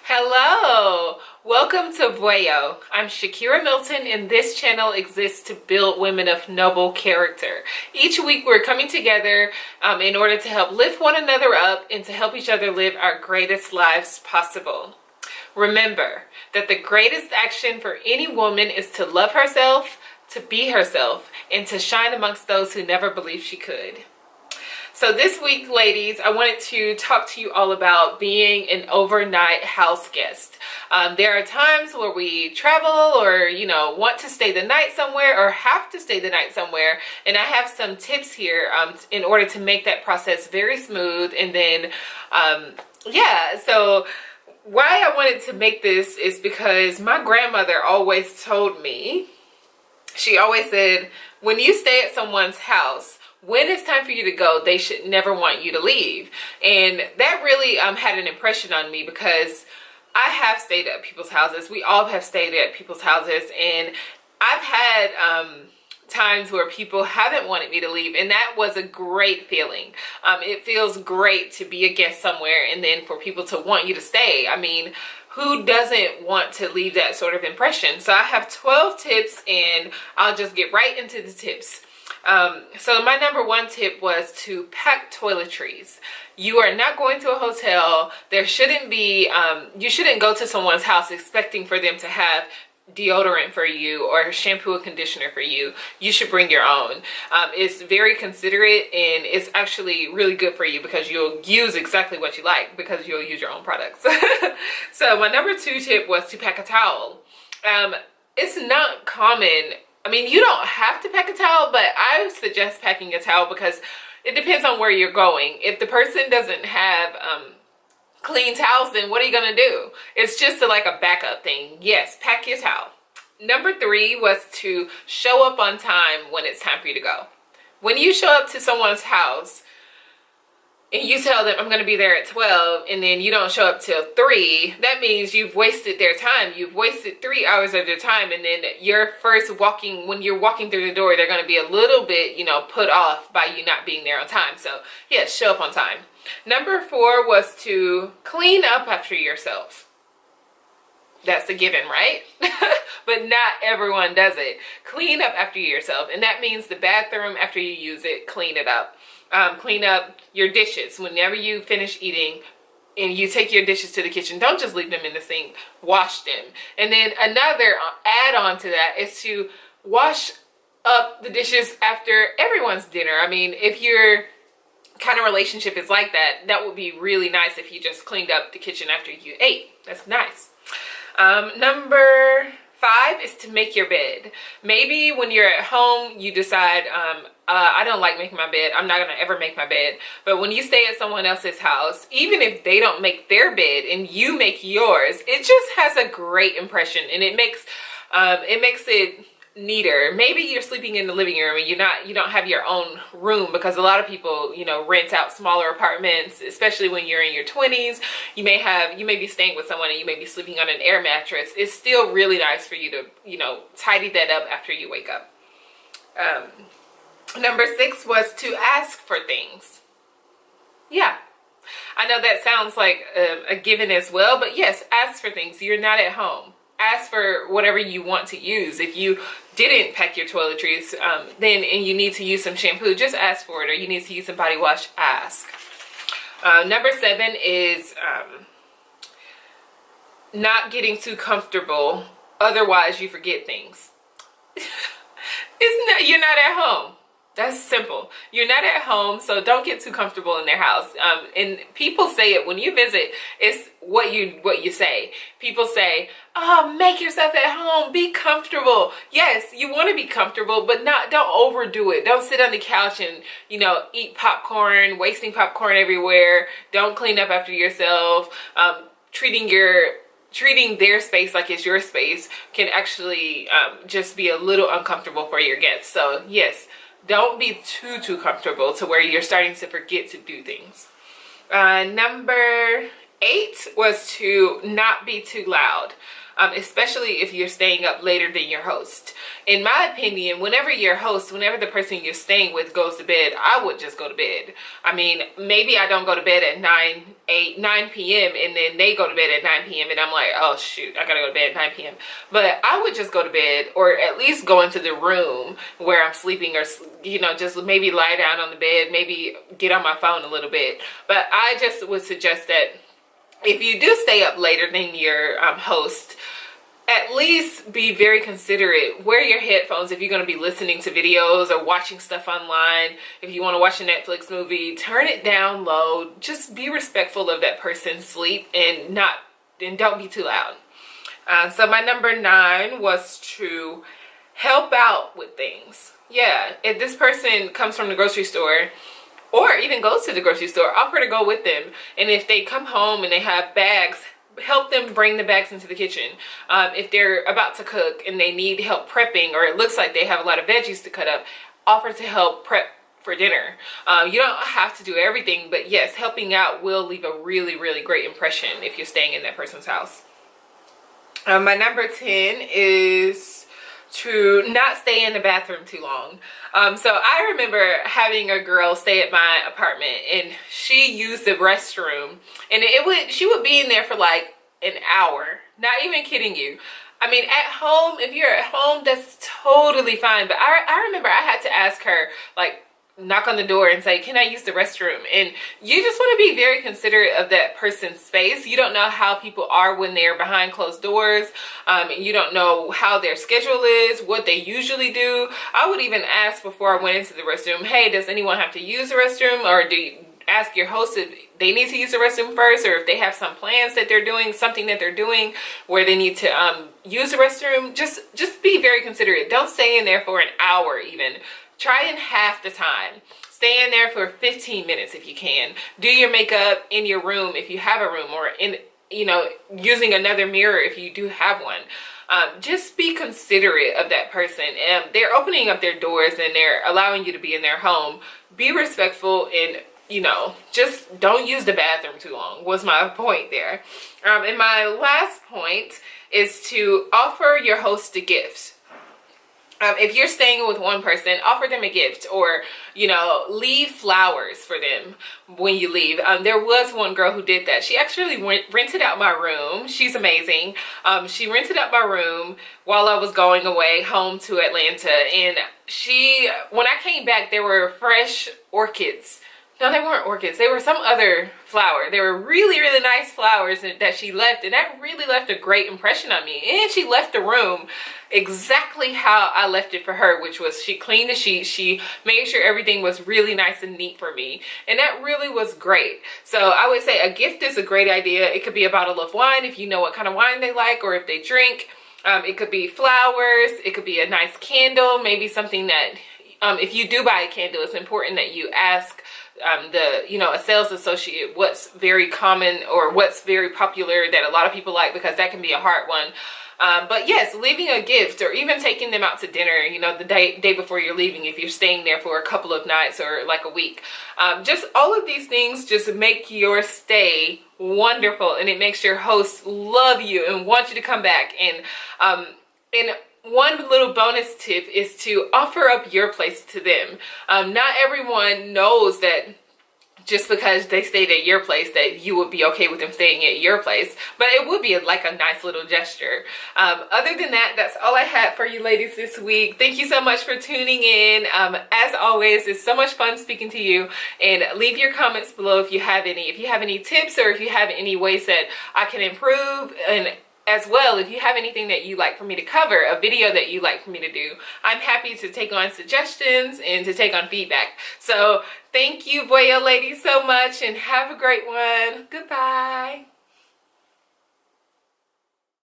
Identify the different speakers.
Speaker 1: Hello, welcome to Vuelo. I'm Shakira Milton, and this channel exists to build women of noble character. Each week we're coming together in order to help lift one another up and to help each other live our greatest lives possible. Remember that the greatest action for any woman is to love herself, to be herself, and to shine amongst those who never believed she could. So this week, ladies, I wanted to talk to you all about being an overnight house guest. There are times where we travel or, want to stay the night somewhere or have to stay the night somewhere. And I have some tips here in order to make that process very smooth. And then, so why I wanted to make this is because my grandmother always told me, she always said, when you stay at someone's house, when it's time for you to go, they should never want you to leave. And that really had an impression on me because I have stayed at people's houses. We all have stayed at people's houses. And I've had times where people haven't wanted me to leave. And that was a great feeling. It feels great to be a guest somewhere and then for people to want you to stay. I mean, who doesn't want to leave that sort of impression? So I have 12 tips and I'll just get right into the tips. So my number one tip was to pack toiletries. You are not going to a hotel. There shouldn't be, you shouldn't go to someone's house expecting for them to have deodorant for you or shampoo and conditioner for you. You should bring your own. It's very considerate and it's actually really good for you because you'll use exactly what you like because you'll use your own products. So my number two tip was to pack a towel. It's not common. I mean, you don't have to pack a towel, but I suggest packing a towel because it depends on where you're going. If the person doesn't have clean towels, then what are you going to do? It's just like a backup thing. Yes, pack your towel. Number three was to show up on time when it's time for you to go. When you show up to someone's house and you tell them I'm going to be there at 12 and then you don't show up till 3, that means you've wasted their time. You've wasted 3 hours of their time, and then when you're walking through the door, they're going to be a little bit, put off by you not being there on time. So yeah, show up on time. Number 4 was to clean up after yourself. That's a given, right? But not everyone does it. Clean up after yourself. And that means the bathroom, after you use it, clean it up. Clean up your dishes. Whenever you finish eating and you take your dishes to the kitchen, don't just leave them in the sink. Wash them. And then another add-on to that is to wash up the dishes after everyone's dinner. I mean, if your kind of relationship is like that, that would be really nice if you just cleaned up the kitchen after you ate. That's nice. Number 5 is to make your bed. Maybe when you're at home, you decide, I don't like making my bed. I'm not going to ever make my bed. But when you stay at someone else's house, even if they don't make their bed and you make yours, it just has a great impression and it makes it neater. Maybe you're sleeping in the living room and you don't have your own room because a lot of people, rent out smaller apartments, especially when you're in your 20s. You may be staying with someone and you may be sleeping on an air mattress. It's still really nice for you to, tidy that up after you wake up. Number 6 was to ask for things. Yeah. I know that sounds like a given as well, but yes, ask for things. You're not at home. Ask for whatever you want to use. If you didn't pack your toiletries, and you need to use some shampoo, just ask for it. Or you need to use some body wash, ask. Number 7 is not getting too comfortable. Otherwise, you forget things. You're not at home. That's simple. You're not at home, so don't get too comfortable in their house. And people say it when you visit. It's what you say. People say, "Oh, make yourself at home. Be comfortable." Yes, you want to be comfortable, but don't overdo it. Don't sit on the couch and eat popcorn, wasting popcorn everywhere. Don't clean up after yourself. Treating their space like it's your space can actually just be a little uncomfortable for your guests. So yes. Don't be too comfortable to where you're starting to forget to do things. Number 8 was to not be too loud. especially if you're staying up later than your host. In my opinion, whenever the person you're staying with goes to bed, I would just go to bed. I mean, maybe I don't go to bed at 9 p.m. and then they go to bed at 9 p.m. and I'm like, oh shoot, I gotta go to bed at 9 p.m. But I would just go to bed, or at least go into the room where I'm sleeping, or just maybe lie down on the bed, maybe get on my phone a little bit. But I just would suggest that if you do stay up later than your host, at least be very considerate. Wear your headphones if you're going to be listening to videos or watching stuff online. If you want to watch a Netflix movie, turn it down low. Just be respectful of that person's sleep, and don't be too loud. So my number 9 was to help out with things. Yeah, if this person comes from the grocery store, or even goes to the grocery store, offer to go with them. And if they come home and they have bags, help them bring the bags into the kitchen. If they're about to cook and they need help prepping, or it looks like they have a lot of veggies to cut up, offer to help prep for dinner. You don't have to do everything, but yes, helping out will leave a really, really great impression if you're staying in that person's house. My number 10 is to not stay in the bathroom too long. So I remember having a girl stay at my apartment, and she used the restroom, and she would be in there for like an hour. Not even kidding you. I mean, at home, if you're at home, that's totally fine. But I remember I had to ask her, like, knock on the door and say, can I use the restroom? And you just want to be very considerate of that person's space. You don't know how people are when they're behind closed doors. You don't know how their schedule is, what they usually do. I would even ask before I went into the restroom, hey, does anyone have to use the restroom? Or do you ask your host if they need to use the restroom first, or if they have some plans that they're doing, something that they're doing where they need to use the restroom. Just be very considerate. Don't stay in there for an hour even. Try in half the time. Stay in there for 15 minutes if you can. Do your makeup in your room if you have a room, or using another mirror if you do have one. Just be considerate of that person. They're opening up their doors and they're allowing you to be in their home. Be respectful, and just don't use the bathroom too long, was my point there. And my last point is to offer your host a gift. If you're staying with one person, offer them a gift, or, leave flowers for them when you leave. There was one girl who did that. She actually rented out my room. She's amazing. She rented out my room while I was going away home to Atlanta. And when I came back, there were fresh orchids. No, they weren't orchids. They were some other flower. They were really, really nice flowers that she left. And that really left a great impression on me. And she left the room exactly how I left it for her, which was she cleaned the sheets. She made sure everything was really nice and neat for me. And that really was great. So I would say a gift is a great idea. It could be a bottle of wine if you know what kind of wine they like, or if they drink. It could be flowers. It could be a nice candle. Maybe something that, if you do buy a candle, it's important that you ask a sales associate what's very common or what's very popular that a lot of people like, because that can be a hard one. But yes, leaving a gift, or even taking them out to dinner, the day before you're leaving, if you're staying there for a couple of nights or like a week. Just all of these things just make your stay wonderful, and it makes your hosts love you and want you to come back. And one little bonus tip is to offer up your place to them. Not everyone knows that just because they stayed at your place that you would be okay with them staying at your place, but it would be like a nice little gesture. Other than that, that's all I had for you ladies this week. Thank you so much for tuning in. As always, it's so much fun speaking to you, and leave your comments below if you have any tips, or if you have any ways that I can improve. And as well, if you have anything that you'd like for me to cover, a video that you'd like for me to do, I'm happy to take on suggestions and to take on feedback. So thank you, Boyo ladies, so much, and have a great one. Goodbye.